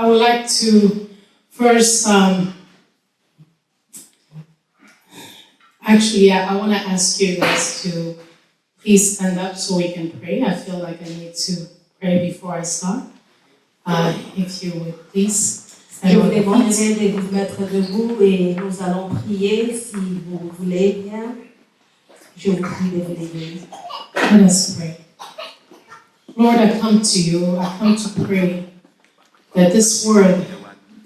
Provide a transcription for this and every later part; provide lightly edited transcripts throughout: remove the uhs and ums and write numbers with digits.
I would like to first, I want to ask you guys to please stand up so we can pray. I feel like I need to pray before I start. If you would please. Je vous demanderai de vous mettre debout et nous allons prier si vous voulez bien. Je vous prie de vous lever. Let us pray. Lord, I come to you. I come to pray that this word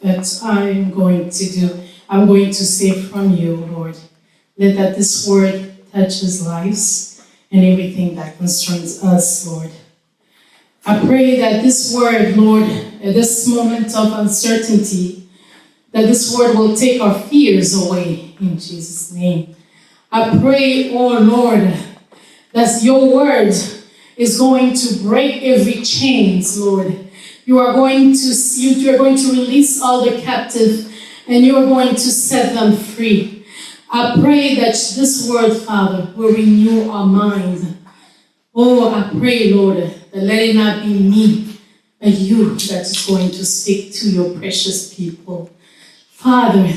that I'm going to do, I'm going to say from you, Lord, that this word touches lives and everything that concerns us, Lord. I pray that this word, Lord, at this moment of uncertainty, that this word will take our fears away in Jesus' name. I pray, oh Lord, that your word is going to break every chains, Lord. You are going to release all the captive, and you are going to set them free. I pray that this word, Father, will renew our mind. Oh, I pray, Lord, that let it not be me, but you that is going to speak to your precious people. Father,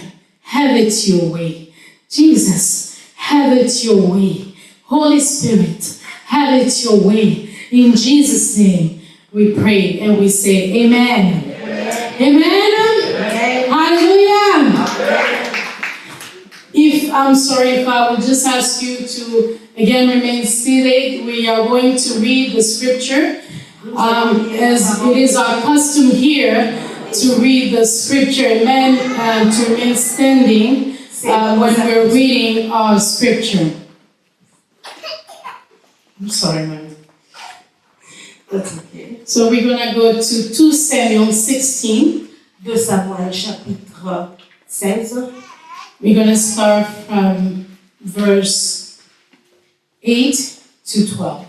have it your way. Jesus, have it your way. Holy Spirit, have it your way. In Jesus' name, we pray and we say amen. Amen. Amen. Hallelujah. I'm sorry if I will just ask you to again remain seated. We are going to read the scripture. As it is our custom here to read the scripture, amen, to remain standing when we're reading our scripture. I'm sorry, ma'am. That's okay. So we're going to go to 2 Samuel 16. 2 Samuel chapitre 16. We're going to start from verse 8 to 12.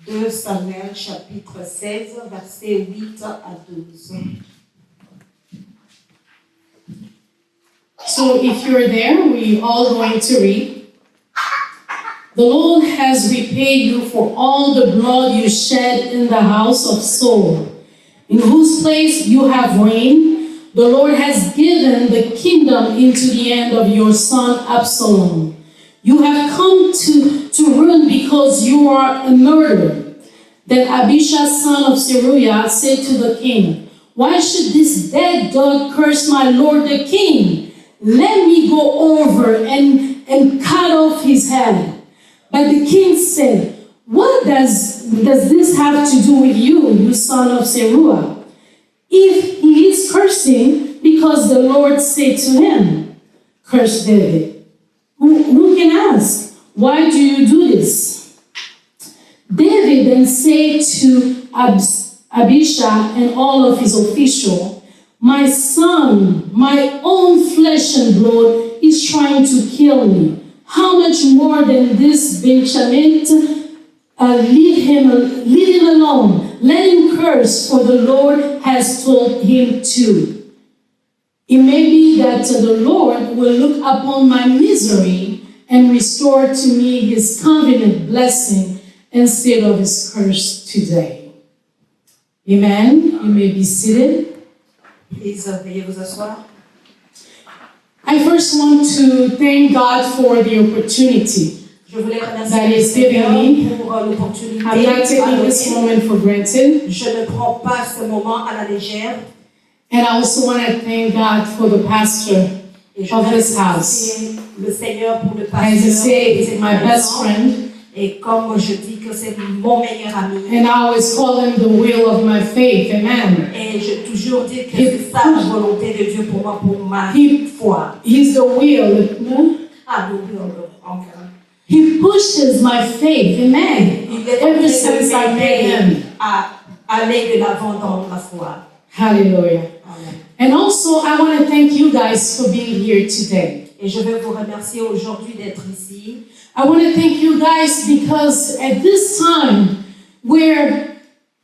2 Samuel chapitre 16, versets 8 à 12. So if you're there, we're all going to read. The Lord has repaid you for all the blood you shed in the house of Saul, in whose place you have reigned. The Lord has given the kingdom into the hand of your son Absalom. You have come to ruin because you are a murderer. Then Abishai, son of Zeruiah, said to the king, "Why should this dead dog curse my lord the king? Let me go over and cut off his head." But the king said, "What does this have to do with you, you son of Zeruiah? If he is cursing because the Lord said to him, 'Curse David,' who can ask, 'Why do you do this?'" David then said to Abishai and all of his officials, "My son, my own flesh and blood, is trying to kill me. How much more than this Benjamin? Leave him alone. Let him curse, for the Lord has told him to. It may be that the Lord will look upon my misery and restore to me his covenant blessing instead of his curse today." Amen. You may be seated. Please, veuillez vous asseoir. I first want to thank God for the opportunity Je voulais that remercier is giving me. pour l'opportunité. I'm not taking this moment for granted. Je ne prends pas ce moment à la légère. And I also want to thank God for the pastor Et je of veux this house. remercier le Seigneur pour le As I pasteur. say, he's my best friend. Et comme je dis que c'est mon meilleur ami. And I always call him the wheel of my faith. Amen. Et j'ai toujours dit que c'est ça la volonté de Dieu pour moi, pour ma foi. He's the wheel. Ah, oui, encore. He pushes my faith. Amen. Il est Ever since I met him. à aller de l'avant dans la foi. Hallelujah. Amen. And also, I want to thank you guys for being here today. Et je veux vous remercier aujourd'hui d'être ici. I want to thank you guys because at this time where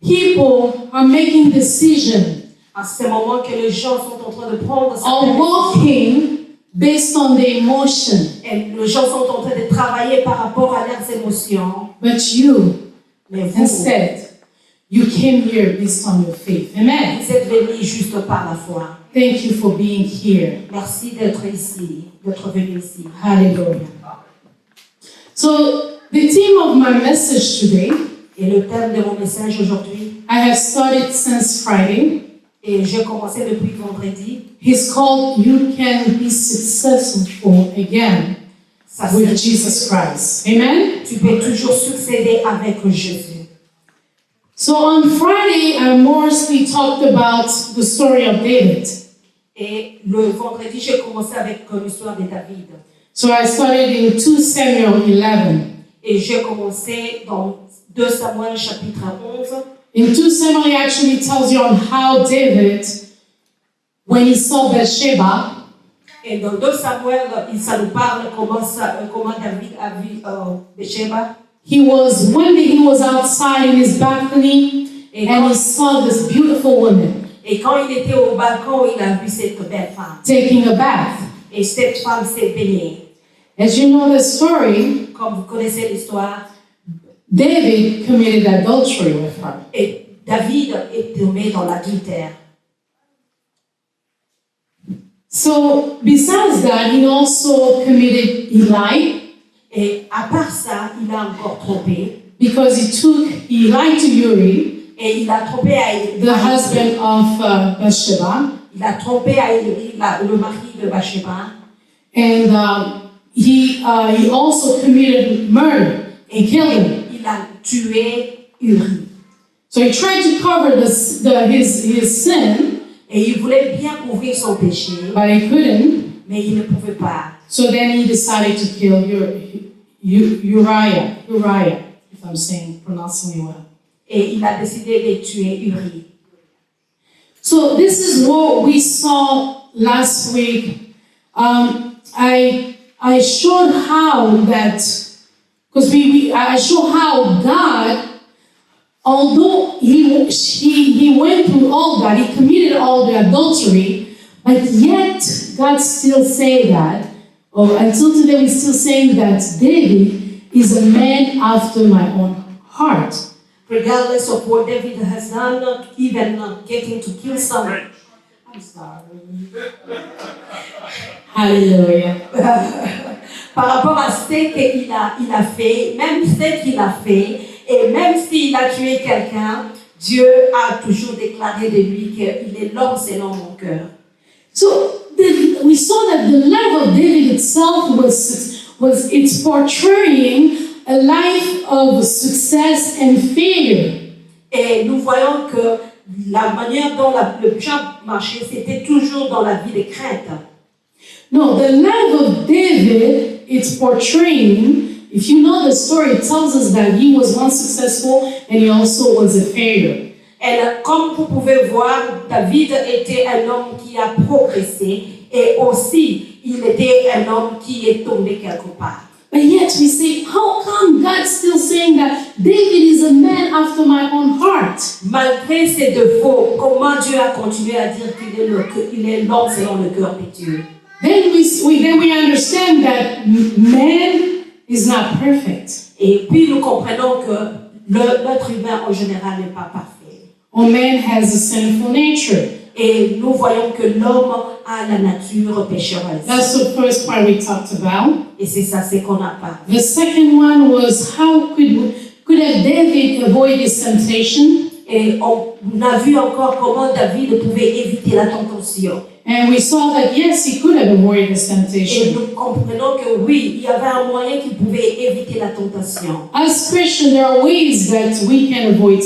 people are making decisions, À ce moment que les gens sont en train de prendre are certaines décisions, walking based on their emotion, et les gens sont en train de travailler par rapport à leurs émotions. but you, Mais vous, instead, You came here based on your faith. Amen. Vous êtes venus juste par la foi. Thank you for being here. Merci d'être ici, d'être venu ici. Hallelujah. So, the theme of my message today, Et le thème de mon message aujourd'hui, I have started since Friday. et j'ai commencé depuis vendredi, He's called You Can Be Successful Again ça with c'est Jesus Christ. Amen. tu peux toujours succéder avec Jésus. So on Friday, I mostly talked about the story of David. Et le vendredi, j'ai commencé avec l'histoire de David. So I started in 2 Samuel 11. Et j'ai commencé dans 2 Samuel chapitre 11. In 2 Samuel, it actually tells you on how David, when he saw Bathsheba, Et dans 2 Samuel, ça nous parle comment David a vu Bathsheba. one day he was outside in his balcony and he saw this beautiful woman Et quand il était au balcon, il a vu cette belle femme. taking a bath. Et cette femme s'est baignée. As you know the story, Comme vous connaissez l'histoire, David committed adultery with her. et David est tombé dans l'adultère. So besides that, he also committed Eli Et à part ça, il a encore trompé. because he lied to Uri, Et il a trompé the husband of Bathsheba, Il a trompé le mari de Bathsheba. and he also committed murder and killed him. Il a tué Uri. So he tried to cover his sin, Et il voulait bien couvrir son péché, but he couldn't. mais il ne pouvait pas. So then he decided to kill Uriah, if I'm pronouncing it well. Et il a décidé de tuer Uri. So this is what we saw last week. I showed how that, because I showed how God, although he went through all that, he committed all the adultery, but yet God still say that, or until today we're still saying that David is a man after my own heart. Regardless of what David has done, not even getting to kill someone. I'm sorry. Hallelujah. Par rapport à ce qu'il a fait, même ce qu'il a fait, et même s'il a tué quelqu'un, Dieu a toujours déclaré de lui qu'il est l'homme selon mon cœur. So we saw that the life of David itself was it's portraying a life of success and failure. Et nous voyons que la manière dont le Job marchait, c'était toujours dans la vie de crainte. No, the life of David, it's portraying, if you know the story, it tells us that he was once successful and he also was a failure. Et comme vous pouvez voir, David était un homme qui a progressé et aussi il était un homme qui est tombé quelque part. But yet we say, how come God's still saying that David is a man after my own heart? Malgré ces défauts, comment Dieu a continué à dire qu'il est l'homme selon le cœur de Dieu? Then we understand that man is not perfect. Et puis nous comprenons que l'être humain en général n'est pas parfait. Or man has a sinful nature. Et nous voyons que l'homme a la nature pécheresse. That's the first part we talked about. Et c'est ça, c'est qu'on n'a pas. The second one was how could have David avoid this temptation? Et on a vu encore comment David pouvait éviter la tentation. And we saw that yes, he could have avoided this Et temptation. nous comprenons que oui, il y avait un moyen qu'il pouvait éviter la tentation. As Christians, there are ways that we can avoid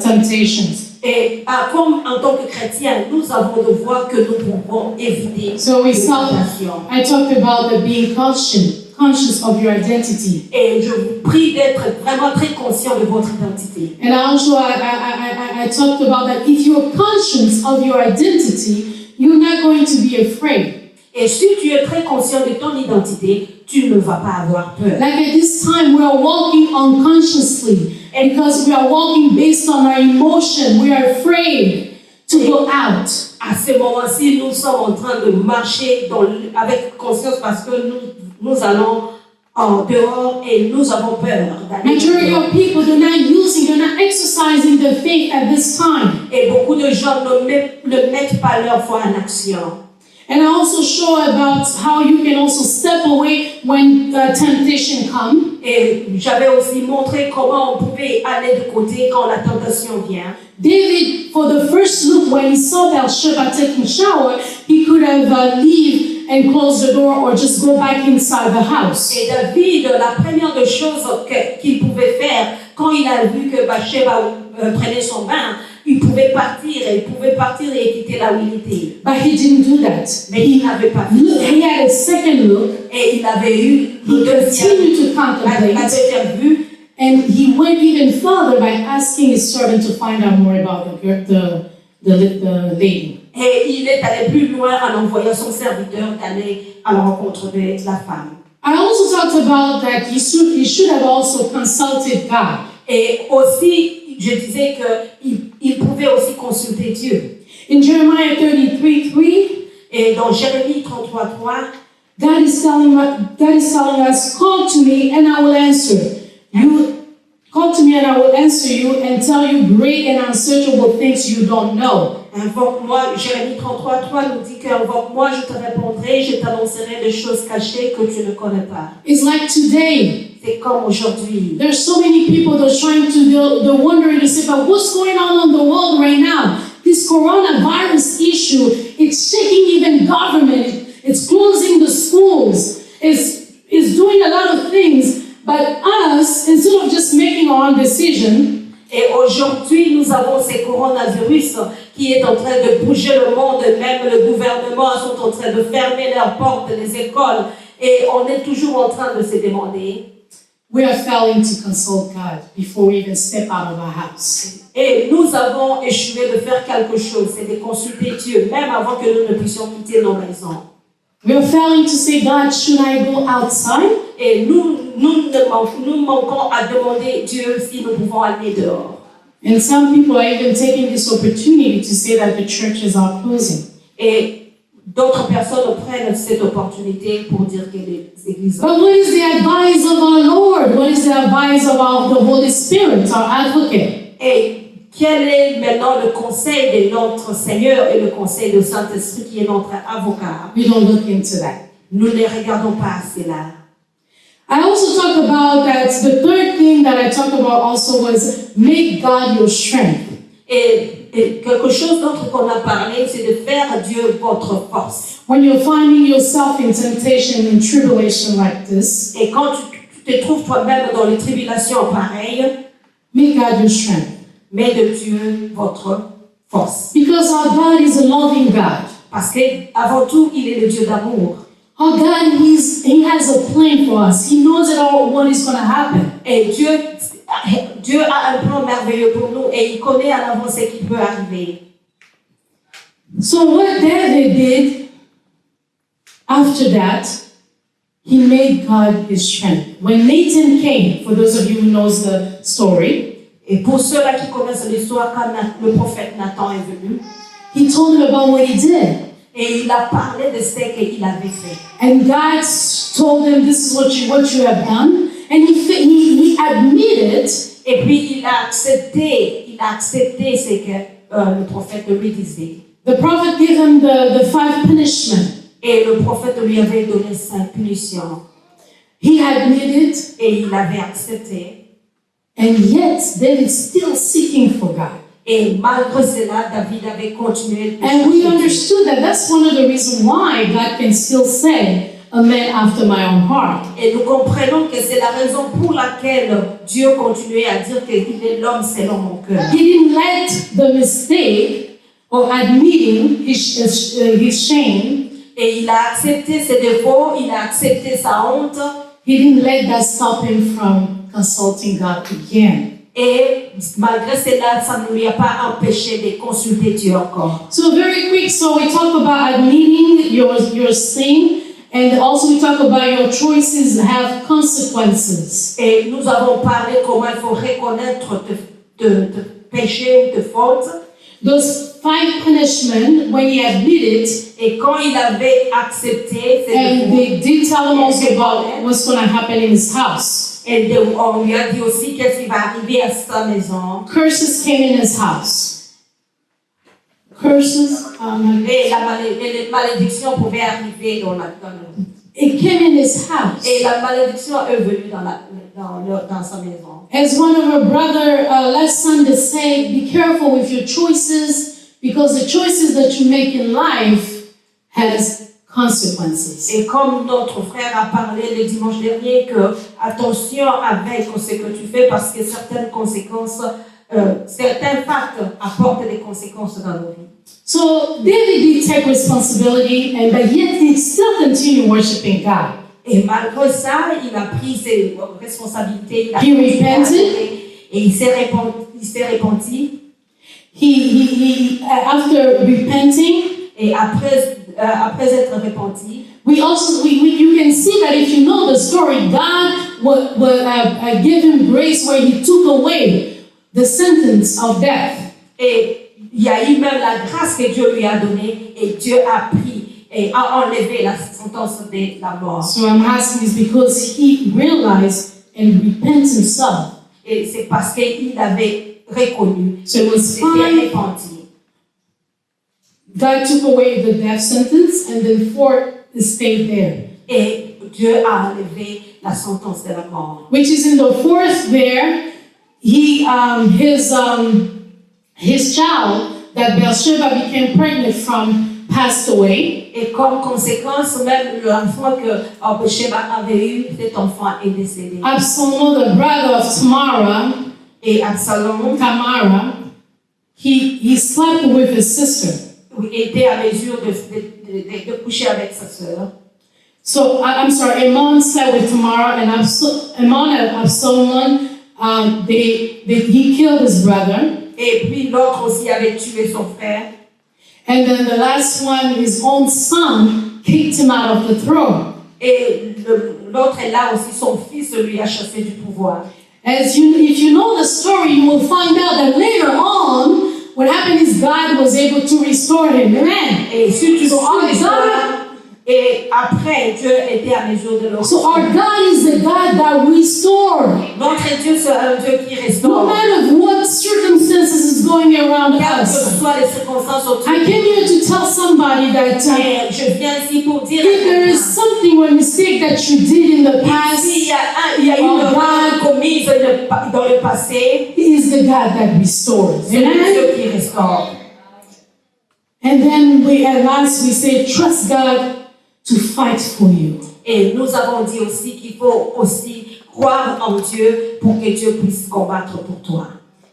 temptations. Et comme en tant que chrétiens, nous avons de voies que nous pouvons éviter So les tentations. I talked about being conscious of your identity. Et je vous prie d'être vraiment très conscient de votre identité. And also I talked about that if you're conscious of your identity, you're not going to be afraid. Et si tu es très conscient de ton identité, tu ne vas pas avoir peur. Like at this time, we are walking unconsciously, and because we are walking based on our emotion, we are afraid to go out. À ce moment-ci, nous sommes en train de marcher avec conscience parce que nous allons en dehors et nous avons peur d'aller Majority dehors. of people, they're not exercising their faith at this time. Et beaucoup de gens ne mettent pas leur foi en action. And I also show about how you can also step away when temptation comes. Et j'avais aussi montré comment on pouvait aller de côté quand la tentation vient. David, for the first look, when he saw Bathsheba taking shower, he could have leave and close the door or just go back inside the house. Et David, la première des choses qu'il pouvait faire quand il a vu que Bathsheba prenait son bain, il pouvait partir et quitter là où il était. But he didn't do that. Mais il n'avait pas fait ça. He had a second look. Et il avait eu He continued to la contemplate. deuxième vue. And he went even further by asking his servant to find out more about the lady. Et il est allé plus loin en envoyant son serviteur d'aller à la rencontre de la femme. I also talked about that he should have also consulted God. Et aussi, je disais qu'il pouvait aussi consulter Dieu. In Jeremiah 33:3, Et dans Jérémie 33:3, God is telling us, call to me and I will answer. You call to me and I will answer you and tell you great and unsearchable things you don't know. invoque-moi, Jérémie 33:3 nous dit qu'invoque-moi, je te répondrai, je t'annoncerai des choses cachées que tu ne connais pas. It's like today. C'est comme aujourd'hui. There's so many people that are trying to, they're wondering to say, but what's going on in the world right now? This coronavirus issue, it's shaking even government. It's closing the schools. It's doing a lot of things. But us, instead of just making our own decision, et aujourd'hui, nous avons ces coronavirus qui est en train de bouger le monde. Même le gouvernement sont en train de fermer leurs portes, les écoles. Et on est toujours en train de se demander. we are failing to consult God before we even step out of our house. Et nous avons échoué de faire quelque chose, c'est de consulter Dieu, même avant que nous ne puissions quitter nos maisons. We are failing to say, God, should I go outside? Et nous manquons à demander Dieu si nous pouvons aller dehors. And some people are even taking this opportunity to say that the churches are closing. Et d'autres personnes prennent cette opportunité pour dire que les églises. But what is the advice of our Lord? What is the advice of the Holy Spirit, our advocate? Et quel est maintenant le conseil de notre Seigneur et le conseil du Saint-Esprit qui est notre avocat? We don't look into that. Nous ne regardons pas assez là. I also talk about that the third thing that I talked about also was make God your strength. Et quelque chose d'autre qu'on a parlé, c'est de faire Dieu votre force. When you're finding yourself in temptation and tribulation like this, Et quand tu te trouves toi-même dans les tribulations pareilles, make God your strength. mets de Dieu votre force. Because our God is a loving God. Parce qu'avant tout, il est le Dieu d'amour. Our God, He has a plan for us. He knows it all what is going to happen. Et Dieu a un plan merveilleux pour nous et il connaît à l'avance ce qui peut arriver. So what David did after that, he made God his strength. When Nathan came, for those of you who knows the story, Et pour ceux-là qui connaissent l'histoire, quand le prophète Nathan est venu, he told him about what he did. et il a parlé de ce qu'il avait fait. And God told him, this is what you have done. And he admitted. Et puis il a accepté ce que le prophète lui disait. The prophet gave him the 5 punishments. Et le prophète lui avait donné 5 punitions. He admitted. Et il avait accepté. And yet, David still seeking for God. Et malgré cela, David avait continué de And we chercher. understood that that's one of the reasons why God can still say, a man after my own heart. Et nous comprenons que c'est la raison pour laquelle Dieu continuait à dire qu'il est l'homme selon mon cœur. He didn't let the mistake or admitting his shame, Et il a accepté ses défauts, il a accepté sa honte. he didn't let that stop him from consulting God again. Et malgré cela, ça ne lui a pas empêché de consulter Dieu encore. So very quick, so we talk about admitting your sin, and also we talk about your choices have consequences. Et nous avons parlé comment il faut reconnaître de péché ou de faute. those 5 punishments when he admitted, Et quand il avait accepté ces and défauts, they did tell him also about what's going to happen in his house. on lui a dit aussi qu'est-ce qui va arriver à sa maison. Curses came in his house. Curses, Et les malédictions pouvaient arriver dans it came in his house. et la malédiction est venue dans sa maison. As one of our brother last Sunday said, be careful with your choices because the choices that you make in life has consequences. Et comme notre frère a parlé le dimanche dernier, que attention avec ce que tu fais parce que certaines conséquences, certains actes apportent des conséquences dans nos vies. So David did take responsibility, but yet he still continued worshiping God. Et malgré ça, il a pris ses responsabilités. He repented. Et il s'est repenti. After repenting, Et après être repenti, you can see that if you know the story, God would give him grace where he took away the sentence of death. Et il y a eu même la grâce que Dieu lui a donnée et Dieu a pris et a enlevé la sentence de la mort. So I'm asking this because he realized and repents himself. Et c'est parce qu'il avait reconnu, So it was s'était fine. repenti. God took away the death sentence, and then 4 stayed there. Et Dieu a enlevé la sentence de la mort. Which is in the 4th there, his child that Bathsheba became pregnant from passed away. Et comme conséquence, même l'enfant que Bathsheba avait eu, cet enfant est décédé. Absalom, the brother of Tamara, Tamara, he slept with his sister. Était à mesure de coucher avec sa sœur. So, I'm sorry, Ammon slept with Tamara, and Ammon and Absalom, he killed his brother. Et puis l'autre aussi avait tué son frère. And then the last one, his own son, kicked him out of the throne. Et l'autre est là aussi, son fils lui a chassé du pouvoir. If you know the story, you will find out that later on, what happened is God was able to restore him. Amen. Et si tu So our God, et après Dieu était à mesure de le so our God is the God that restores. Notre Dieu c'est un Dieu qui No restaure. matter what circumstances is going around Quelles que us. soient les circonstances autour. I came here to tell somebody that Et je viens ici pour dire if there is something or mistake that you did in the past, s'il y a une erreur commise dans le passé, He is the God that restores. c'est Amen. Dieu qui restaure. And then at last we say, trust God to fight for you. Et nous avons dit aussi qu'il faut aussi croire en Dieu pour que Dieu puisse combattre pour toi.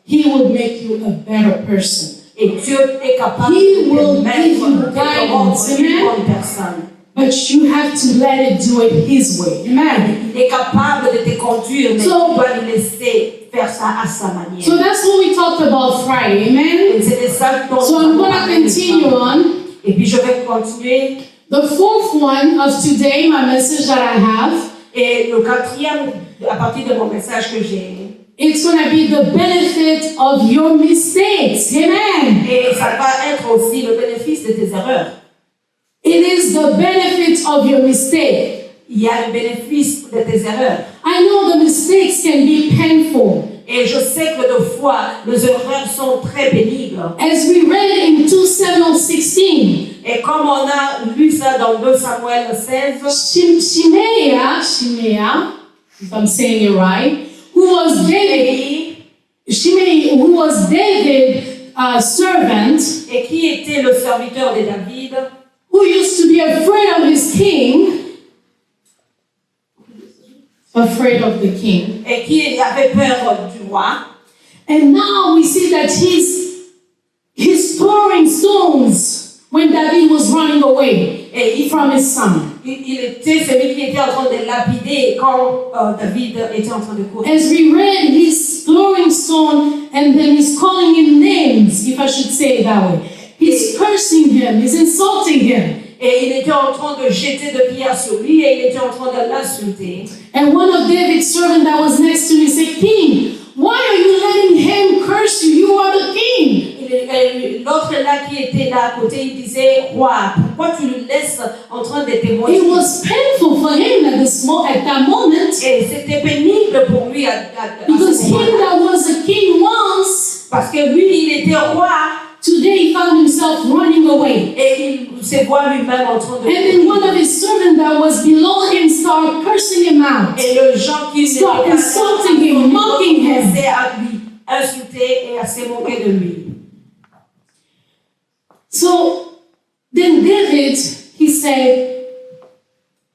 He will make you a better person. Et Dieu est capable He de will te give you mettre guidance. une Amen. bonne personne. But you have to let it do it His way. Amen. Il est capable de te conduire, mais So- tu dois lui laisser faire ça à sa manière. So that's what we talked about Friday. Amen. Et c'était ça dont So nous I'm avons going to parlé continue ensemble. on. Et puis je vais continuer. The 4th one of today, my message that I have, Et le quatrième, à partir de mon message que j'ai, it's going to be the benefit of your mistakes. Amen. et ça va être aussi le bénéfice de tes erreurs. It is the benefit of your mistake. Il y a le bénéfice de tes erreurs. I know the mistakes can be painful. Et je sais que de fois, les erreurs sont très pénibles. As we read in 2 Samuel 16, Et comme on a lu ça dans 2 Samuel 16, Shimei, if I'm saying it right, who was David's servant, et qui était le serviteur de David, who used to be afraid of his king, et qui avait peur du roi. and now we see that he's throwing stones when David was running away from his son. Il était celui qui était en train de lapider quand David était en train de courir. As we read, he's throwing stone and then he's calling him names, if I should say it that way. He's cursing him, he's insulting him. Et il était en train de jeter de pierres sur lui et il était en train de l'insulter. And one of David's servants that was next to me said, King, why are you letting him curse you? You are the king. l'autre là qui était là à côté, il disait, roi, pourquoi tu le laisses en train de témoigner? It was painful for him at that moment. Et c'était pénible pour lui à Because ce him moment-là. that was a king once, Parce que lui, il était roi today he found himself running away. et il se voit lui-même en train de... And then one of his servants that was below him started cursing him out. Et le gens qui n'étaient Start pas insulting him, mocking him. commençaient à lui insulter et à se moquer de lui. So then David, he said,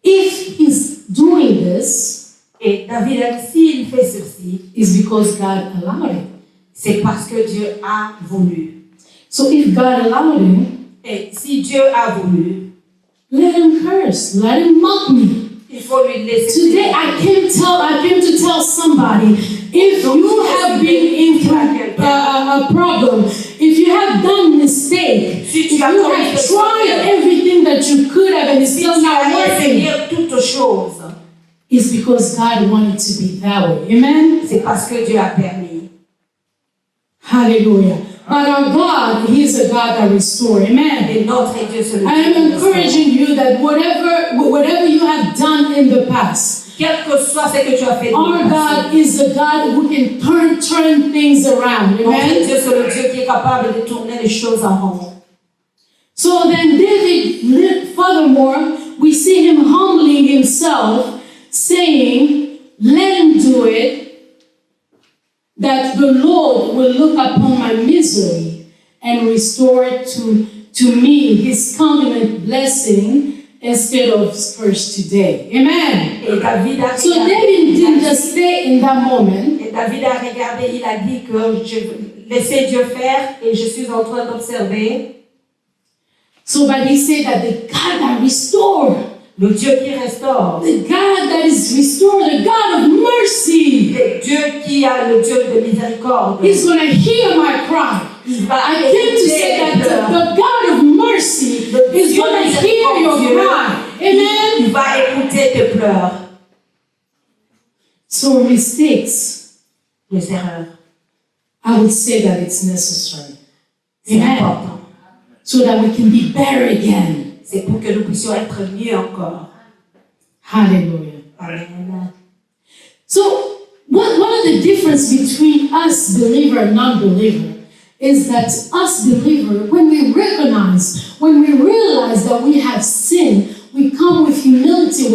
if he's doing this, Et David a dit, s'il fait ceci, it's because God allowed it. c'est parce que Dieu a voulu. So if God allowed him, Et si Dieu a voulu, let him curse, let him mock me. il faut lui laisser. Today I came to tell somebody, if you have been in a problem, if you have done mistake, if you have tried everything that you could have and it's Si still tu not as working, essayé toutes choses, it's because God wanted to be that way. Amen? c'est parce que Dieu a permis. Hallelujah. But our God, He is a God that restores. Amen. Et notre Dieu, c'est le I Dieu am qui restaure. encouraging you that whatever you have done in the past, Quel que soit ce que tu as fait, our God is a God who can turn things around. notre Amen. Dieu, c'est le Dieu qui est capable de tourner les choses en rond. So then David, furthermore, we see him humbling himself, saying, let him do it, that the Lord will look upon my misery and restore to me his covenant blessing instead of curse today. Amen. Et David a So David didn't just stay in that moment. Et David a regardé, il a dit que je laissais Dieu faire et je suis en train d'observer. So but he said that the God that restored, Le Dieu qui restaure, the God that is restored, the God of mercy, le Dieu qui a le Dieu de miséricorde. He's going to hear my cry. Il va I came to say that the God of mercy is going to hear your cry. Amen. Il va écouter tes pleurs, So mistakes, les erreurs. I would say that it's necessary. C'est Amen. important. So that we can be better again. C'est pour que nous puissions être mieux encore. Hallelujah. Amen. So one of the difference between us believer and non-believer is that us believer, when we realize that we have sinned, we come with humility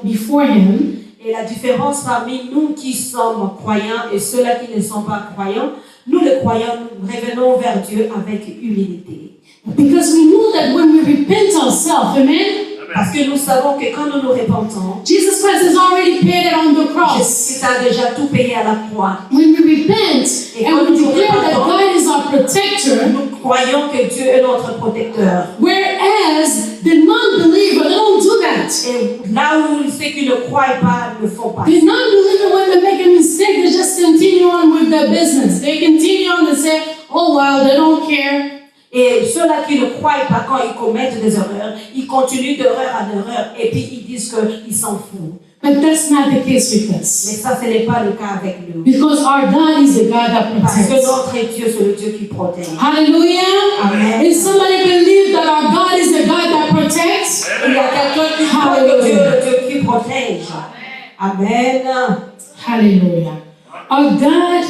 before Him. Et la différence parmi nous qui sommes croyants et ceux-là qui ne sont pas croyants, nous les croyants, nous revenons vers Dieu avec humilité. Because we know that when we repent ourselves, amen, Parce que nous savons que quand nous nous repentons, Jesus Christ has already paid it on the cross. Jésus a déjà tout payé à la croix. When we repent and we declare that God is our protector, Nous croyons que Dieu est notre protecteur. whereas the non-believer, they don't do that. Et là où ceux qui ne croient pas ne font pas. The non-believer, when they make a mistake, they just continue on with their business. They continue on and say, oh wow, they don't care. Et ceux-là qui ne croient pas quand ils commettent des erreurs, ils continuent d'erreur en erreur et puis ils disent qu'ils s'en foutent. But that's not the case with Mais us. ça, ce n'est pas le cas avec nous. Because our God is a God that Parce que protects. notre Dieu, c'est le Dieu qui protège. Hallelujah. Amen. If somebody believe that our God is a God that protects, Il y a quelqu'un qui croit que Dieu est le Dieu qui protège. Amen. hallelujah. Our God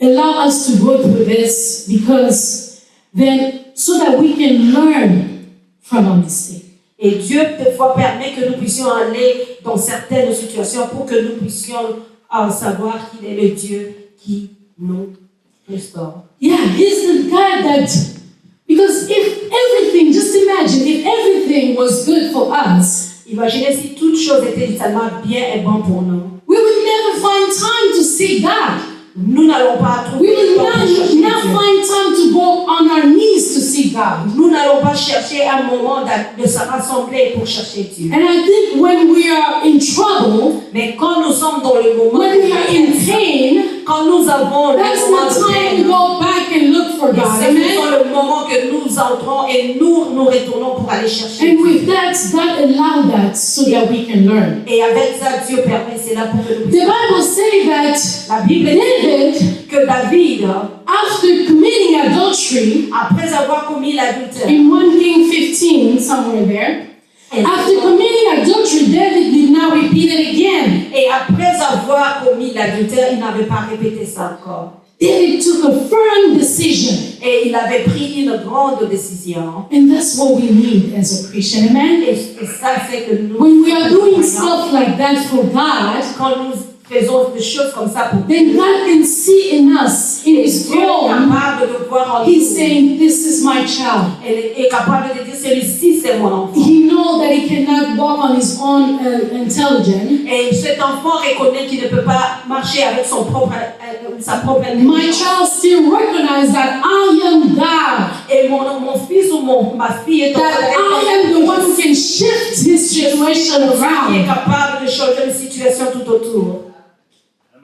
allow us to go through this because then so that we can learn from our mistake. Et Dieu, des fois, permet que nous puissions aller dans certaines situations pour que nous puissions savoir qu'il est le Dieu qui nous restaure. Yeah, He's the God that, because if everything, just imagine, if everything was good for us, Imaginez si toute chose était tellement bien et bon pour nous. we would never find time to seek God. Nous n'allons pas We trouver le would temps pour chercher not Dieu. find time to go on our knees to seek God. Nous n'allons pas chercher un moment de se rassembler pour chercher Dieu. And I think when we are in trouble, Mais quand nous sommes dans le moment when we are in pain, quand nous avons le that's moment the de time to peine, go back and look for God. c'est Amen. le moment que nous entrons et nous retournons pour aller chercher And Dieu. with that, God allowed that so that we can learn. Et avec ça, Dieu permet c'est là pour que nous The puissions. Bible says that La Bible dit David, que David, after committing adultery, après avoir commis l'adultère, in 1 King 15, somewhere there, after committing adultery, David did not repeat it again. et après avoir commis l'adultère, il n'avait pas répété ça encore. David took a firm decision. Et il avait pris une grande décision. And that's what we need as a Christian, amen? Et ça fait que nous, When we are doing stuff like that for God, quand nous faisons des choses comme ça pour then God can see in us, in His Dieu est throne, capable de voir en He's nous. saying, this is my child. Elle est capable de dire celui-ci c'est mon enfant. He knows that he cannot walk on his own intelligence. Et cet enfant reconnaît qu'il ne peut pas marcher avec sa propre My intelligence. child still recognizes that I am God, Et mon fils ou ma fille est that I am the one who can shift his situation qui est around. capable de changer les situations tout autour.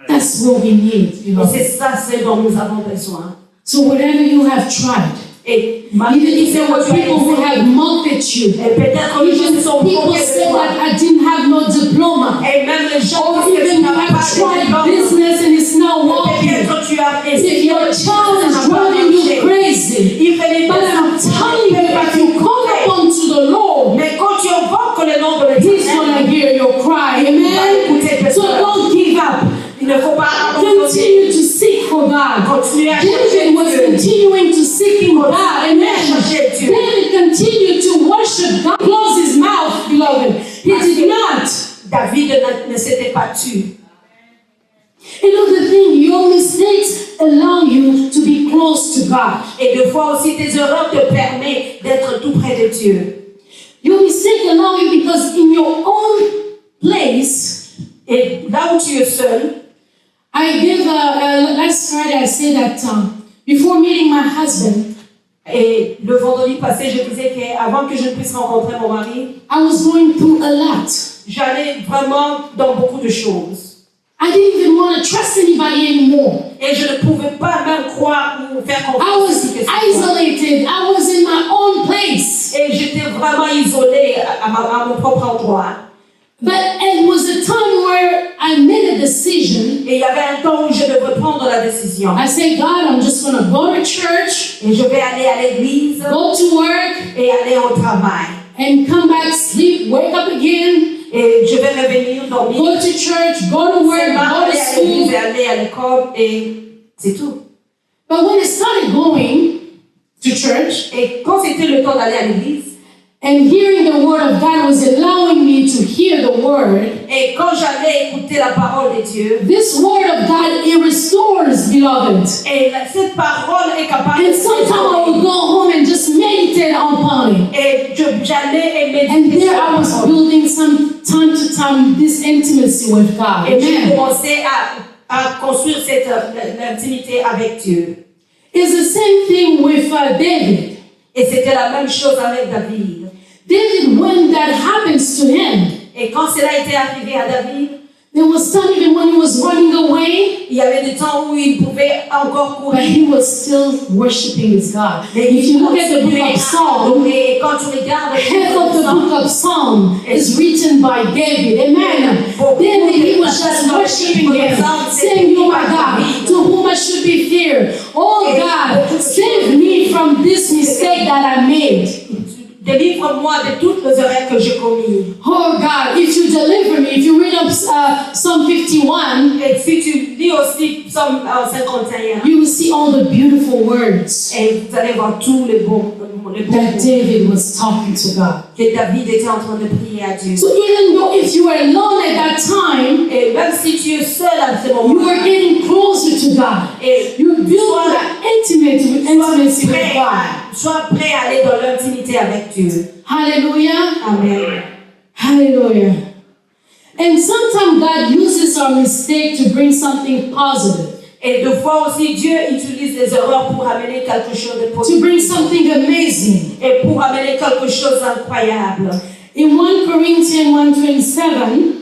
That's what we need, Et c'est ça ce dont nous avons besoin. So whatever you have tried, Et even if there were people who have mocked you, et peut-être les gens even se sont people moqués de said toi. that I didn't have no diploma, Et même les gens or disent que even tu you n'as have pas de tried diplôme. business and it's not working. Peut-être tu as If essayé your child is driving you crazy, il fait les but I'm telling you, if you call upon to the Lord, mais quand tu invoques le nom de He's l'Éternel, gonna hear your cry. Amen. So don't give up. il ne faut pas abandonner. Continue to seek for God. Continuez à chercher David was Dieu. continuing to seek God. Amen. Chercher Dieu. David continued to worship God. Close his mouth, beloved. He did not. David ne s'était pas tué. You know the thing, your mistakes allow you to be close to God. Et de fois aussi, tes erreurs te permettent d'être tout près de Dieu. Your mistakes allow you because in your own place, Et là où tu es seul, I gave last Friday I said that before meeting my husband, et le vendredi passé, je disais qu'avant que je ne puisse rencontrer mon mari, I was going through a lot. j'allais vraiment dans beaucoup de choses. I didn't even want to trust anybody anymore. Et je ne pouvais pas même croire ou faire I confiance. was isolated. I was in my own place. Et j'étais vraiment isolée à mon propre endroit. But it was a time where I made a decision. Et il y avait un temps où je devais prendre la décision. I said, God, I'm just going to go to church, Et je vais aller à l'église go to work, et aller au travail. and come back, sleep, wake up again, Et je vais revenir dormir. go to church, go to work, Seulement go to aller à l'église school. et aller à l'école et c'est tout. But when I started going to church Et quand c'était le temps d'aller à l'église, and hearing the word of God was allowing me to hear the word, et quand j'allais écouter la parole de Dieu, this word of God, it restores, beloved. et cette parole est capable And sometimes I would go home and just meditate upon it. et j'allais et And méditer there sur I la was parole. building some time to time this intimacy with God. Et j'ai Amen. commencé à construire cette intimité avec Dieu. It's the same thing with David. Et c'était la même chose avec David. David, when that happens to him, Et quand cela était arrivé à David, there was time even when he was running away, il y avait des temps où il pouvait encore but courir. he was still worshiping his God. Mais If you look at the book continuait of à Psalms, adorer. Et quand tu regardes half of the book of Psalms is written by David. Amen. David, he was just worshiping him, saying, "Oh my God, to whom I should be feared. Oh God, save me from this mistake that I made. délivre-moi de toutes les erreurs que j'ai commises. Oh God, if you deliver me, if you read up Psalm 51, Et si tu lis aussi Psaume 51, you will see all the beautiful words et vous allez voir tous les bons that mots David was talking to God. que David était en train de prier à Dieu. So even though if you were alone at that time, Et même si tu es seul à ce you moment, are getting closer to God. et You build that intimacy with God. sois prêt à aller dans l'intimité avec Dieu. Hallelujah. Amen. Hallelujah. And sometimes God uses our mistake to bring something positive, Et deux fois aussi, Dieu utilise les erreurs pour amener quelque chose de to positif. bring something amazing. Et pour amener quelque chose d'incroyable. In 1 Corinthians 1:27,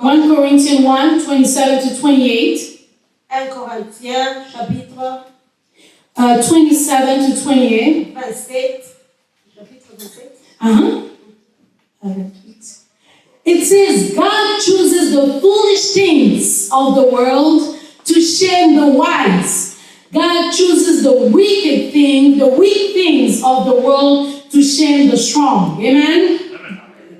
1 Corinthians 1:27 to 28, 1 Corinthiens, chapitre 27 to 28. 27, chapitre 27. Uh-huh. It says God chooses the foolish things of the world to shame the wise. God chooses the weak things of the world to shame the strong. Amen?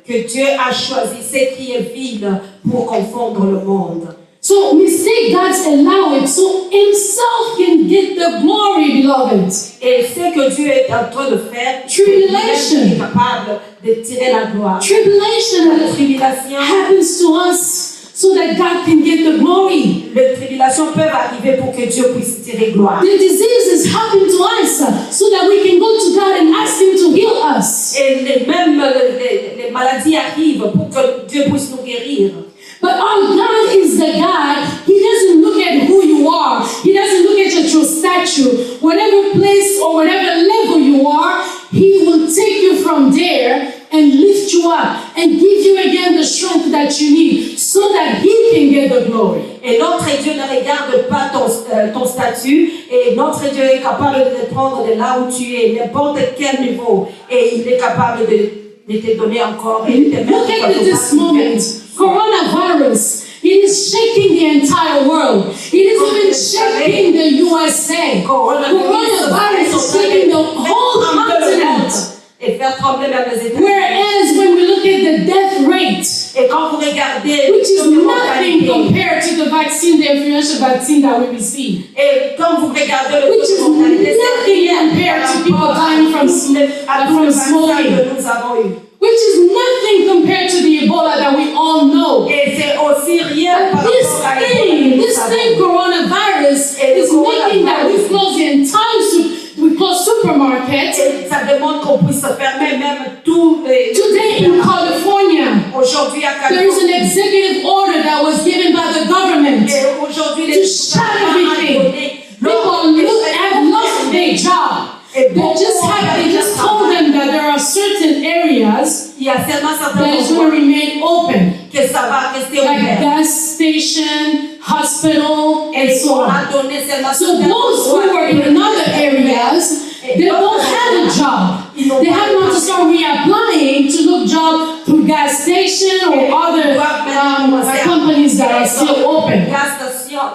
Que Dieu a choisi ce qui est vil pour confondre le monde. So we say God's allow it so himself can get the glory, beloved. Et ce que Dieu est en train de faire, Tribulation. il est capable de tirer la gloire. Tribulation La tribulation, happens to us so that God can get the glory. les tribulations peuvent arriver pour que Dieu puisse tirer gloire. The diseases happen to us so that we can go to God and ask him to heal us. Et les maladies arrivent pour que Dieu puisse nous guérir. But our God is the God. He doesn't look at who you are. He doesn't look at your statue. Whatever place or whatever level you are, he will take you from there and lift you up and give you again the strength that you need so that he can get the glory. Et notre Dieu ne regarde pas ton statut, et notre Dieu est capable de te prendre de là où tu es, n'importe quel niveau, et il est capable de te donner encore et de te mettre Look at this moment. Coronavirus. It is shaking the entire world. It is even shaking the USA. Coronavirus is shaking the whole continent. Et faire trembler même les États-Unis. Whereas when we look at the death rate, Et quand vous regardez which is le nothing mortalité, compared to the vaccine, the influenza vaccine that we receive, et quand vous regardez le which taux is de mortalité, nothing compared to people dying from smoking, que nous avons eu. which is nothing compared to the Ebola that we all know. Et c'est aussi rien par This rapport à thing, coronavirus, Et le is making that we coronavirus. close the entire we close supermarkets. Et ça demande qu'on puisse fermer même tout. Today in California, Aujourd'hui à there is an Californie. executive order that was given by the government. Et aujourd'hui To les shut everything. People have lost their job. They just told them that there are certain areas Il y a seulement certains that is going to endroits remain open, que ça va rester like ouvert. gas station, hospital, and Et so on on. a donné seulement So certains those who endroits. are in other areas, they don't have a job. They have not to start reapplying to look job through gas station or other companies that are still open.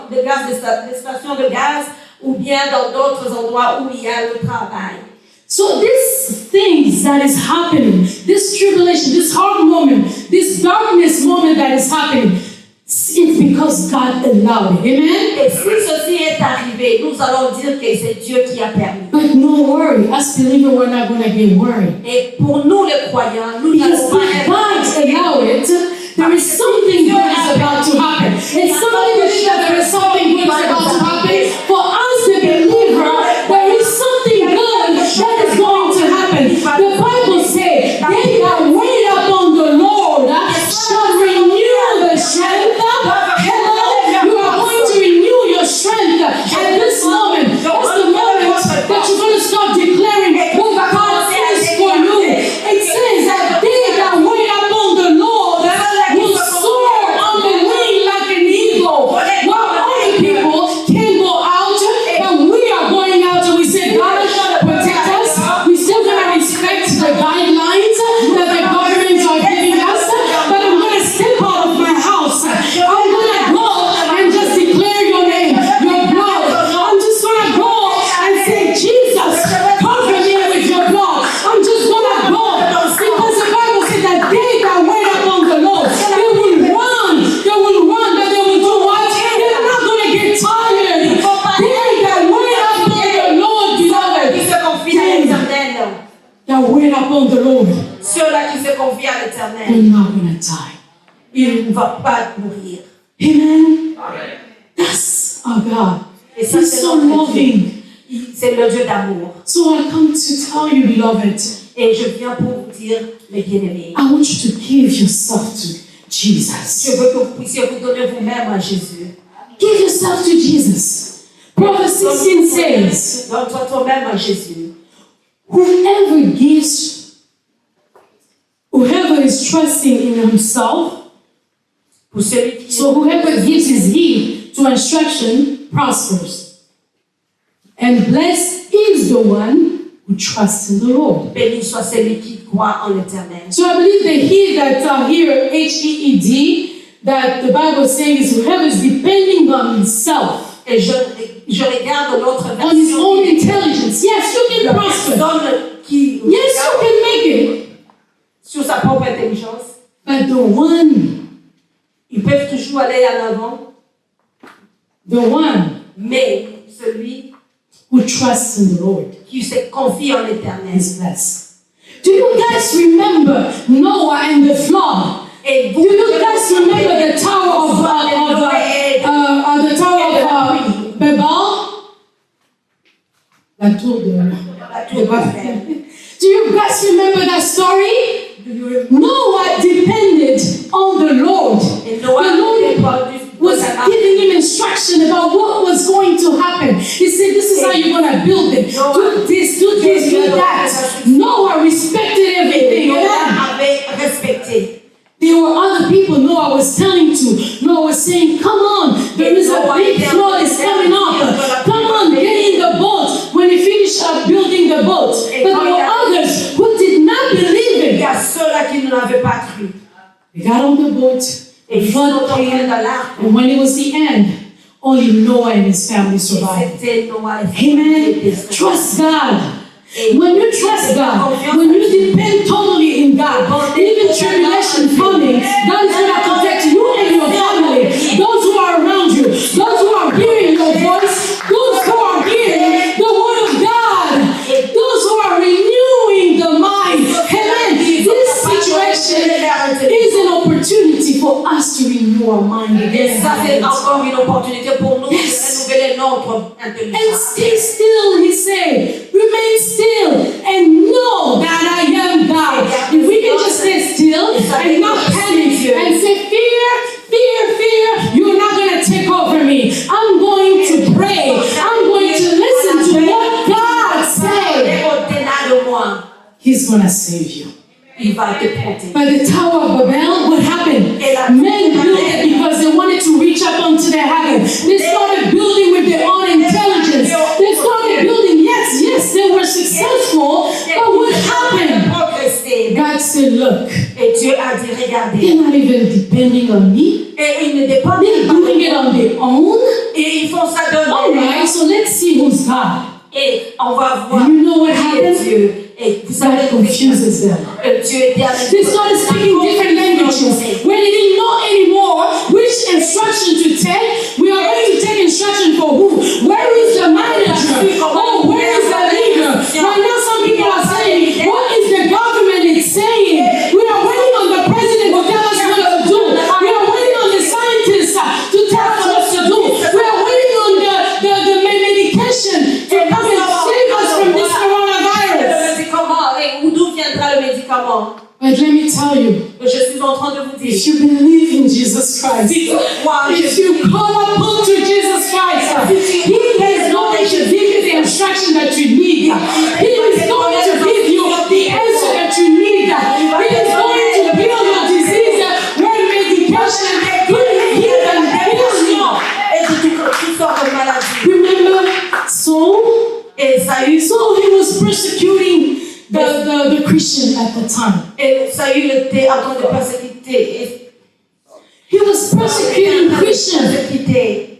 Des stations de gaz ou bien dans d'autres endroits où il y a le travail. So this things that is happening, this tribulation, this hard moment, this darkness moment that is happening, it's because God allowed it. Amen? Et si ceci est arrivé, nous allons dire que c'est Dieu qui a permis. But no worry, as believers, we're not going to get worried. Et pour nous les croyants, nous Because n'allons pas if être God allowed it, there is something good is about to happen. It's something that there is something good is about to happen. For us, the believer, there is something good that is going to happen. The Bible says, they that wait upon the Lord shall renew the strength. Hello, you are going to renew your strength at this moment. That's the moment that you're going to start declaring what God says for you. It says that they that wait upon the Lord will soar on the wing like an eagle. While other people can go out, but we are going out and we say, God, protect us. We still going to respect the guidelines that the governments are giving us, but I'm going to step out of my house. I'm going to go and just declare your name, your blood. I'm just going to go and say, Jesus, cover me with your blood. I'm just going to go because the Bible said that they that wait upon the Lord, they will run, but they will do what? They're not going to get tired. They that wait upon the Lord, beloved, qui se confient à l'Éternel. that wait upon the Lord, Ceux-là qui se confient à l'Éternel, they're not going to die. ils ne vont pas mourir. Amen. That's our God. Et ça, He's c'est so notre Dieu. loving. C'est le Dieu d'amour. So I come to tell you, beloved, Et je viens pour vous dire, mes bien-aimés, I want you to give yourself to Jesus. je veux que vous puissiez vous donner vous-même à Jésus. Give yourself to Jesus. Proverbs 16 says, Donne-toi toi-même à Jésus. whoever is trusting in himself, Pour celui qui so whoever gives his heed to instruction prospers. And blessed is the one who trust in the Lord. Béni soit celui qui croit en l'Éternel. So I believe that here, H-E-E-D, that the Bible is saying is whoever is depending on himself, Et je regarde l'autre on his version. own intelligence. Yes, you can prosper. Personne qui Yes, you can make it. sur sa propre intelligence. But the one, Ils peuvent toujours aller en avant, mais celui who trusts in the Lord qui se confie en l'Éternel. is blessed. Do you guys remember Noah and the flood? Et Do you guys remember the tower of Babel? La tour de Babel. Do you guys remember that story? Noah depended on the Lord. Et The Lord was giving him instruction about what was going to happen. He said, this is how you're going to build it. Do this, do that. Noah respected everything. Noah avait respecté. There were other people Noah was telling to. Noah was saying, come on, there is a big flood is coming up. Come on, get in the boat. When he finished building the boat. But there were others who did not believe Il it. y a ceux-là qui ne l'avaient pas cru. They got on the boat. Et The ils sont flood entrés came. dans l'arche. And when it was the end, only Noah and his family survived. C'était Noah et ses Amen. frères. Trust God. When you trust God, when you depend totally in God, even tribulation coming, God is going to protect you and your family. Those who are around you, those who are hearing your voice, those who are hearing the word of God, those who are renewing the mind. Amen. This situation is an opportunity for us to renew our mind Et again. ça, c'est encore une opportunité pour nous Yes. de renouveler notre And intelligence. stay still, he said. Remain still and know that I am God. If we can just stay still and not panic and say, fear, fear, fear, you're not going to take over me. I'm going to pray. I'm going to listen to what God says. Au-delà de moi, He's going to save you. il va te protéger. By the Tower of Babel, what happened? Men built it because they wanted to reach up onto the heaven. They started building with their own intelligence. They started building, yes, they were successful, but what happened? Progresser. God said, look, Et Dieu a dit, regardez. they're not even depending on me. Et ils ne dépendent They're pas doing it on their own. Et ils font ça de All right, so let's see who's God. Et on va voir And you know what qui est happened? Dieu. Et vous savez, God confuses them. Dieu était avec They started speaking different languages. When they didn't know anymore which instruction to take, we are going to take instruction for who? Where is the manager? Oh, where is the leader? Right now, some people are saying, what is the government is saying? We are waiting on the president to tell us what to do. We are waiting on the scientists to tell us what to do. We are waiting on the medication to come and save us from this coronavirus. le médicament. Et d'où viendra le médicament? But let me tell you, Je suis en train de vous dire. if you believe in Jesus Christ, Moi, if you call upon to Jesus Christ, He is going to give you the instruction that you need. He is going to give you the answer that you need. He is going to heal your disease where medication couldn't heal and heal you. et de toutes sortes de maladies. Remember Saul? Et Saül, Saul, he was persecuting the Christian at the time. et Saül était en train de persécuter. He was persecuting Christians. Persécuter.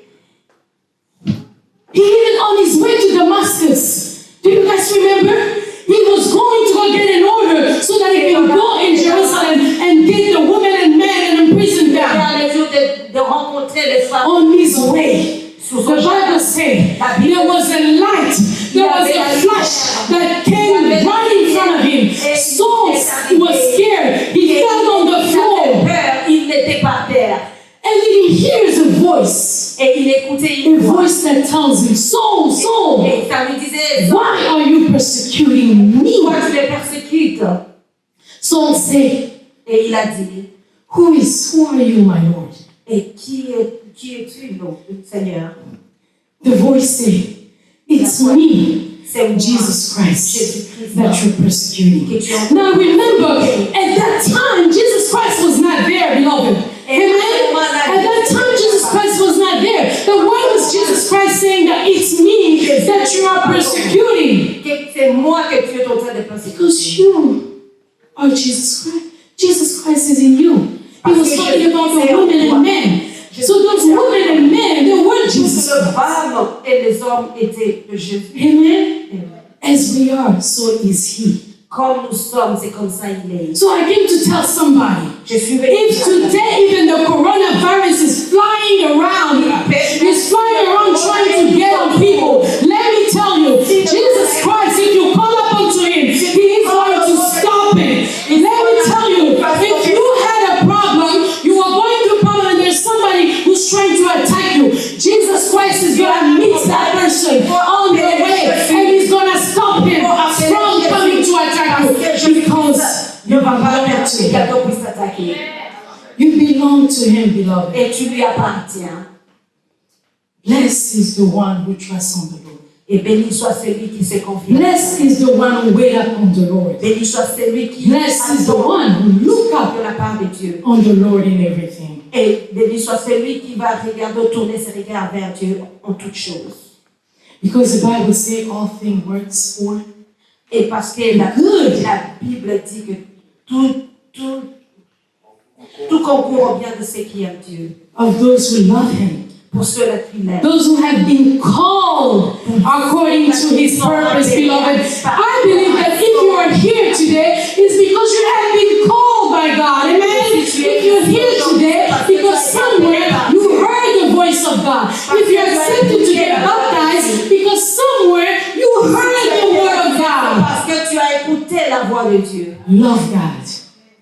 He even on his way to Damascus. Do you guys remember? He was going to go get an order so that he can go in Jerusalem and get the women and men and imprison them. Les jours de rencontrer les femmes. On his way, the Bible said there was a light, there was a flash that came right in front of him. Saul was scared. He fell on the floor. Il n'était pas terre. And then he hears a voice. Et il écoutait A une voix. voice that tells him, Saul, Saul, Et ça lui disait, why are you persecuting pourquoi me? tu les persécutes? Saul said, Et il a dit, who are you, my Lord? et qui es-tu, donc, Seigneur? The voice said, it's me, C'est moi, Jesus Christ, Jésus-Christ, that you're persecuting. que tu as. Now remember, at that time, Jesus Christ was not there, beloved. Amen? At that time, Jesus Christ was not there. But why was Jesus Christ saying that it's me that that you are persecuting. Que c'est moi que tu es en train de persécuter. Because you are Jesus Christ. Jesus Christ is in you. He was talking about the women and men. So those women and men, they were Jesus Les Christ. femmes et les hommes étaient de Jésus. Amen. As we are, so is He. Comme nous sommes, c'est comme ça il est. So I came to tell somebody, Je suis venu. if today even the coronavirus is flying around, it's flying around trying to get on people, let me tell you, Jesus Christ, if you call up unto Him, He is going to stop it. Let me tell you, if you had a problem, you are going through a problem and there's somebody who's trying to attack you, Jesus Christ is going to meet that person on the way and He's going to stop him from coming to attack you because you belong to Him. You belong to Him, beloved. Et tu lui appartiens. Blessed is the one who trusts on the Lord. Et béni soit celui qui se confie. Blessed is the one who wait upon the Lord. Béni soit celui qui Blessed is the one who look up de la part de Dieu. on the Lord in everything. Et béni soit celui qui va regarder, tourner ses regards vers Dieu en toutes choses. Because the Bible says all things works for. Et parce que la Bible dit que tout concourt au bien de ceux qui aiment Dieu. Of those who love Him. Pour ceux-là qui l'aiment. Those who have been called according to His purpose, beloved. I believe that if you are here today, it's because you have been called by God. Amen? If you're here today, because somewhere you heard the voice of God. If you're accepted to get baptized, because somewhere you heard the word of God. Parce que tu as écouté la voix de Dieu. Love God.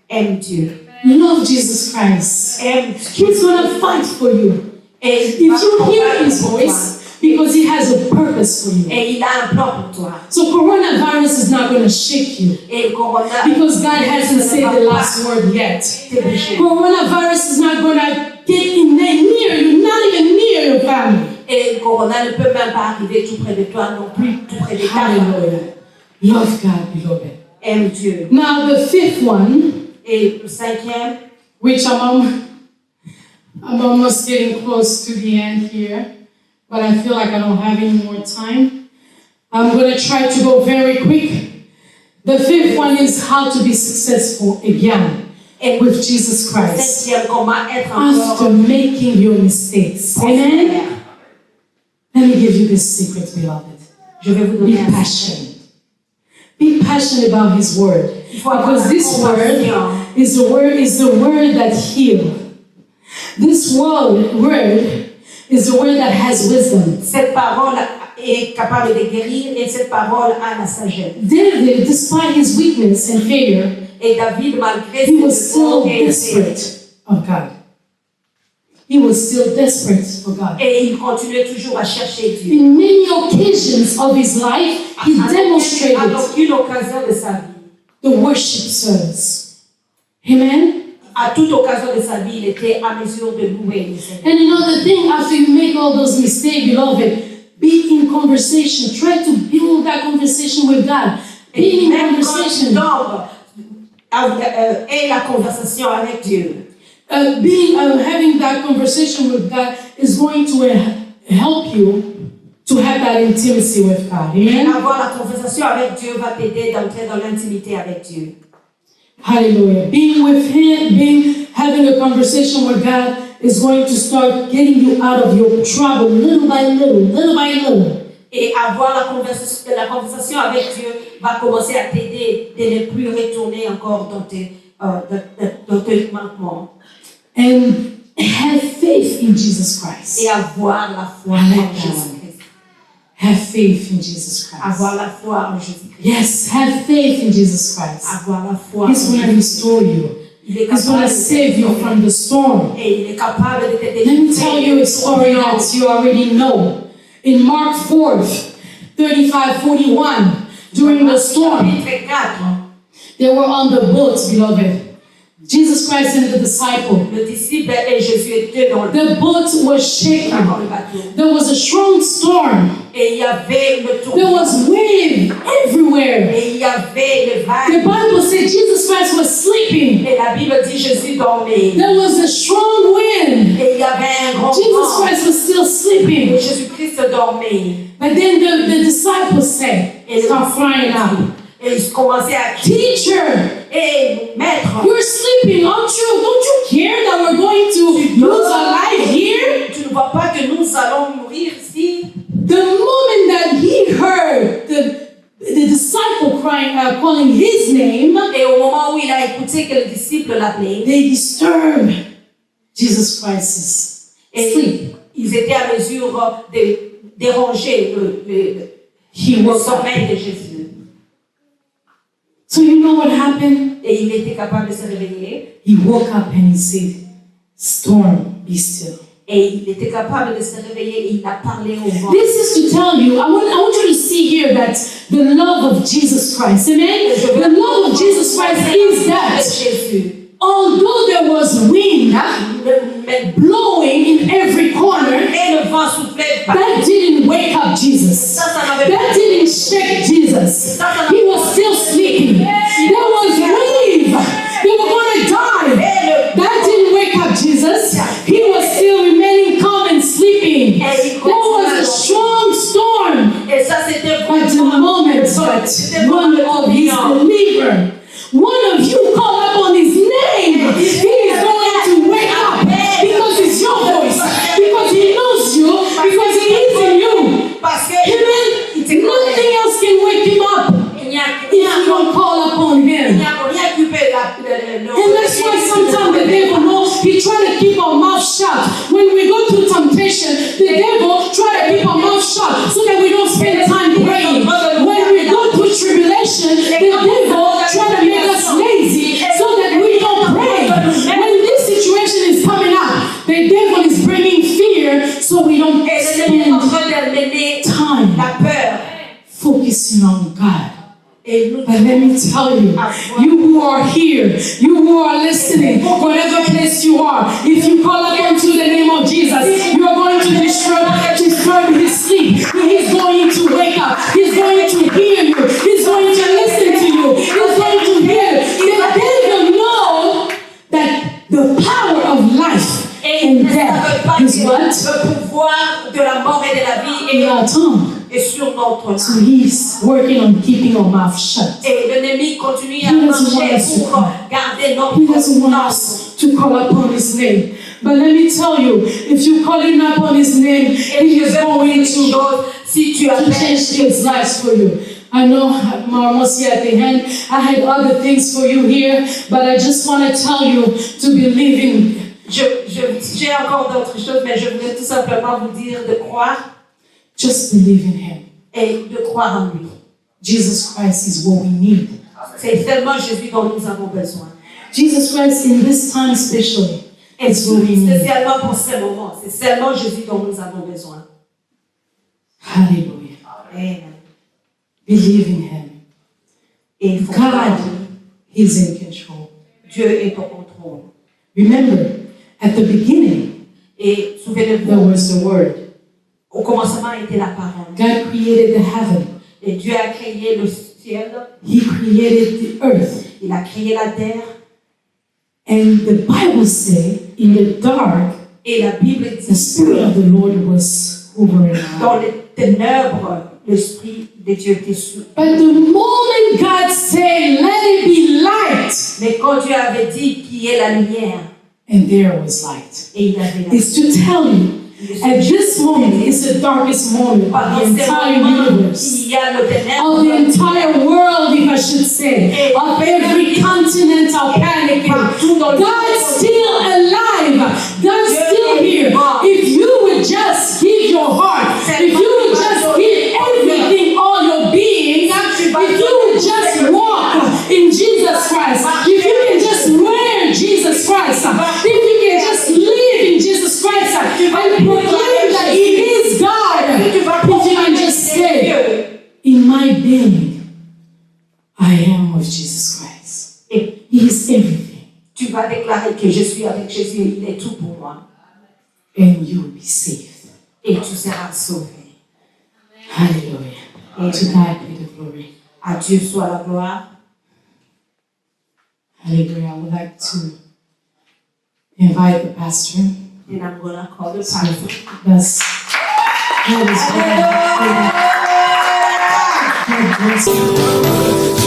Aime Dieu. Love Jesus Christ. Aime He's going to fight for you. Et If you hear His voice, because He has a purpose for you. Et il a un plan pour toi. So coronavirus is not going to shake you. Et Because God hasn't said the last word yet. Coronavirus is not going to get in there near you, not even near your family. Et le corona ne peut même pas arriver tout près de toi, non plus tout près de ta famille. Hallelujah. Love God, beloved. Aime Dieu. Now the fifth one, Et le cinquième, which I'm almost getting close to the end here, but I feel like I don't have any more time. I'm going to try to go very quick. The fifth one is how to be successful again with Jesus Christ cinquième, comment être after encore making your mistakes. Amen? Let me give you this secret, beloved. Je vais vous Be donner un passionate. Be passionate about His word. Because this word is the word that heals. This word is the word that has wisdom. Cette parole est capable de guérir et cette parole a la sagesse. David, despite his weakness and failure, Et David, malgré he was ses still défauts, desperate of God. He was still desperate for God. et il continuait toujours à chercher Dieu. In many occasions of his life, he À demonstrated aucune occasion de sa vie. the worship service. Amen? À toute occasion de sa vie, il était à mesure de louer le Seigneur. And another thing, after you make all those mistakes, beloved, be in conversation. Try to build that conversation with God. Be Et in même quand tu conversation. dors, aie la conversation avec Dieu. Having that conversation with God is going to help you to have that intimacy with God. Amen? Avoir la conversation avec Dieu va t'aider d'entrer dans l'intimité avec Dieu. Hallelujah. Being with Him, having a conversation with God is going to start getting you out of your trouble little by little, little by little. Et avoir la conversation avec Dieu va commencer à t'aider de ne plus retourner encore dans tes manquements. And have faith in Jesus Christ. Et avoir la foi Amen. en Jésus-Christ. Have faith in Jesus Christ. Avoir la foi en Jésus-Christ. Yes, have faith in Jesus Christ. Avoir la foi en He's going to Jésus-Christ. restore you. Il est He's going capable to save you from the storm. Et il est capable de te Let me tell you a story that you already know. In Mark 4th, 35-41, during the storm, Chapitre 4. they were on the boat, beloved. Jesus Christ and the disciple. Le disciple et Jésus étaient dans le The boat was shaking. bateau. There was a strong storm. Et il y avait le There tourbillon. was wind everywhere. Et il y avait les The vagues. Bible said Jesus Christ was sleeping. Et la Bible dit Jésus dormait. There was a strong wind. Et il y avait un grand Jesus vent. Christ was still sleeping. Et Jésus-Christ dormait. But then the disciples said, start crying out, Et ils commençaient à crier. Teacher, Et maître, you're sleeping, aren't you? Don't you care that we're going to lose our life here? tu ne vois pas que nous allons mourir ici? The moment that he heard the disciple crying out, calling his name, Et au moment où il a écouté que le disciple l'appelait, they disturbed Jesus Christ's et sleep. ils étaient à mesure de déranger He le woke up. sommeil de Jésus. So you know what happened? Et il était capable de se réveiller. He woke up and he said, Storm, be still. Et il était capable de se réveiller et il a parlé au vent. This is to tell you, I want you to see here that the love of Jesus Christ, amen? The love of Jesus Christ is that Jésus. although there was wind blowing in every corner, Et le vent soufflait pas. that didn't wake up Jesus. That didn't shake Jesus. He was still sleeping. There was wave. They were going to die. That didn't wake up Jesus. He was still remaining calm and sleeping. There was a strong storm. Et ça, c'était But the moment that one of his believer, one of you call up on his name, he is going to wake up because it's your voice, because he knows you, because he is in you. parce que Amen. Nothing else can wake him up il n'y a if you don't call upon him. rien qui peut And that's why sometimes the devil knows he try to keep our mouth shut. When we go through temptation, the devil try to keep our mouth shut so that we don't spend time praying. When we go through tribulation, the devil try to make us lazy so that we don't pray. When this situation is coming up, the devil is bringing fear so we don't spend time la peur. focusing on God. Et nous But let me tell you, you who are here, you who are listening, whatever place you are, if you call upon to the name of Jesus, you are going to disturb his sleep. He's going to wake up. He's going to hear you. He's going to listen to you. He's going to hear you. The devil knows that the power of life and death is what? le pouvoir de la mort et de la vie In our tongue. est sur notre So he's working on keeping our mouth shut. Et l'ennemi continue à He doesn't want marcher us to pour cry. garder notre He doesn't want us to call upon his name. But let me tell you, if you call him upon his name, he is going to si tu change appelles his lives for you. I know I'm almost here at the end. I had other things for you here, but I just want to tell you to believe in. J'ai encore d'autres choses, mais je voulais tout simplement vous dire de croire Just believe in him. et de croire en lui. Jesus Christ is what we need. C'est seulement Jésus dont nous avons besoin. Jesus Christ in this time especially Et is what we need. spécialement pour ce moment, c'est seulement Jésus dont nous avons besoin. Hallelujah. Amen. Believe in him. Et il faut croire en God, lui. he's in control. Dieu est au contrôle. Remember, at the beginning, Et there souvenez-vous, was the Word. au commencement était la parole. God created the heaven. Et Dieu a créé le ciel, He created the earth. il a créé la terre. And the Bible says, in the dark, Et la Bible the dit Spirit of the Lord was hovering dans around. les ténèbres, l'Esprit de Dieu était sur. But the moment God said, let it be light, Mais quand Dieu avait dit qu'il y ait la lumière, and there was light. et il y avait la It's to tell you, at this moment, it's the darkest moment of the Pendant ces entire moments, universe. il y a le Of the ténèbre, entire world, if I should say, of every continent of panicking. God's still alive. God's still here. If you would just give your heart, if you would just give everything, all your being, if you would just walk in Jesus Christ, if you can just wear Jesus Christ, if you can just live in Jesus Christ and proclaim that He is God, if you can just say, in my being, I am with Jesus Christ. et He is everything. tu tu vas déclarer que je suis avec Jésus et il est tout pour moi. And you will be saved. Et tu seras sauvé. Hallelujah. Amen. To God be the glory. À Dieu soit la gloire. Hallelujah. I would like to invite the pastor. And I'm going to call the So pastor. let's God bless you.